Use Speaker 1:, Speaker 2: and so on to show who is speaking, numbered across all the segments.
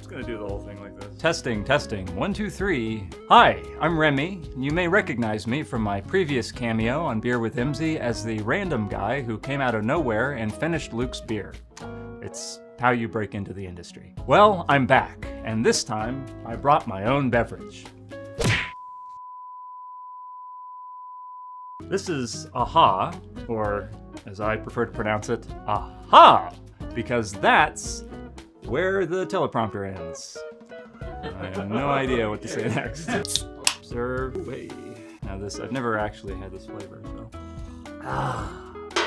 Speaker 1: Gonna do the whole thing like this. Testing, testing, 1, 2, 3. Hi, I'm Remy. You may recognize me from my previous cameo on Beer with MZ as the random guy who came out of nowhere and finished Luke's beer. It's how you break into the industry. Well, I'm back, and this time I brought my own beverage. This is AHA, or as I prefer to pronounce it, AHA, because that's where the teleprompter ends. I have no idea what to say next. Observe way. Now this, I've never actually had this flavor, so.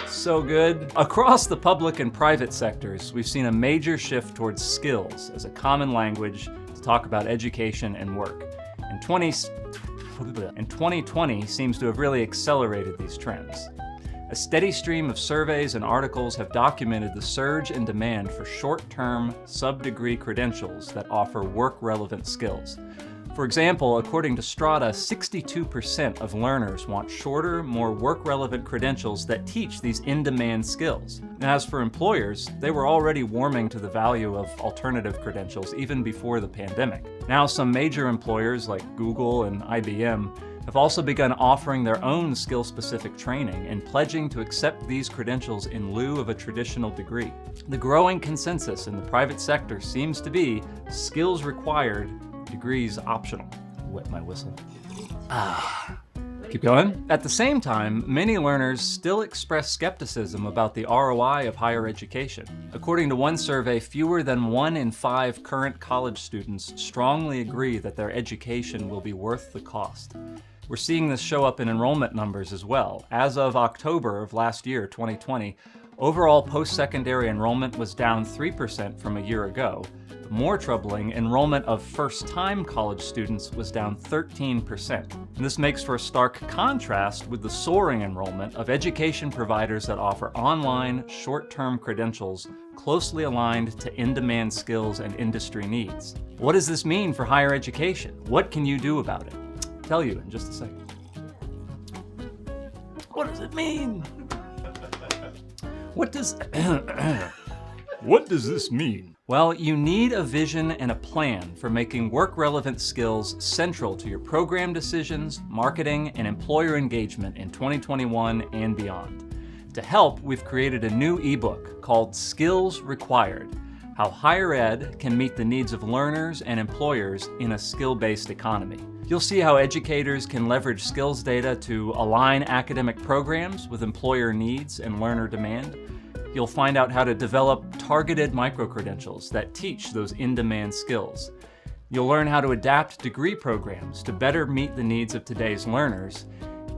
Speaker 1: So good. Across the public and private sectors, we've seen a major shift towards skills as a common language to talk about education and work. And 2020 seems to have really accelerated these trends. A steady stream of surveys and articles have documented the surge in demand for short-term, sub-degree credentials that offer work-relevant skills. For example, according to Strata, 62% of learners want shorter, more work-relevant credentials that teach these in-demand skills. And as for employers, they were already warming to the value of alternative credentials even before the pandemic. Now some major employers like Google and IBM have also begun offering their own skill-specific training and pledging to accept these credentials in lieu of a traditional degree. The growing consensus in the private sector seems to be skills required, degrees optional. Wet my whistle. Keep going. At the same time, many learners still express skepticism about the ROI of higher education. According to one survey, fewer than 1 in 5 current college students strongly agree that their education will be worth the cost. We're seeing this show up in enrollment numbers as well. As of October of last year, 2020, overall post-secondary enrollment was down 3% from a year ago. More troubling, enrollment of first-time college students was down 13%. And this makes for a stark contrast with the soaring enrollment of education providers that offer online, short-term credentials closely aligned to in-demand skills and industry needs. What does this mean for higher education? What can you do about it? I'll tell you in just a second. What does it mean? What does this mean? Well, you need a vision and a plan for making work-relevant skills central to your program decisions, marketing, and employer engagement in 2021 and beyond. To help, we've created a new ebook called Skills Required: How Higher Ed Can Meet the Needs of Learners and Employers in a Skill-Based Economy. You'll see how educators can leverage skills data to align academic programs with employer needs and learner demand. You'll find out how to develop targeted micro-credentials that teach those in-demand skills. You'll learn how to adapt degree programs to better meet the needs of today's learners,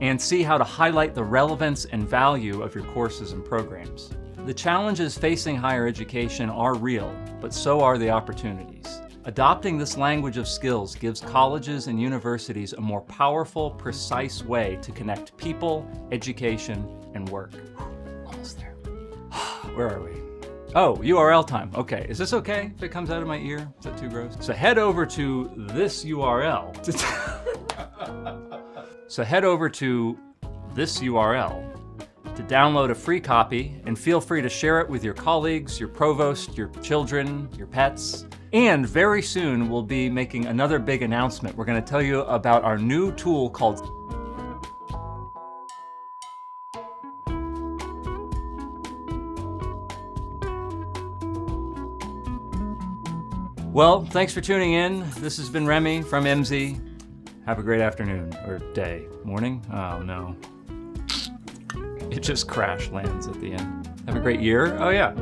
Speaker 1: and see how to highlight the relevance and value of your courses and programs. The challenges facing higher education are real, but so are the opportunities. Adopting this language of skills gives colleges and universities a more powerful, precise way to connect people, education, and work. Almost there. Where are we? Oh, URL time. Okay, is this okay if it comes out of my ear? Is that too gross? So head over to this URL. To download a free copy, and feel free to share it with your colleagues, your provost, your children, your pets. And very soon we'll be making another big announcement. We're going to tell you about our new tool called Well, thanks for tuning in. This has been Remy from MZ. Have a great afternoon, or day, morning? Oh no. It just crash lands at the end. Have a great year. Oh yeah.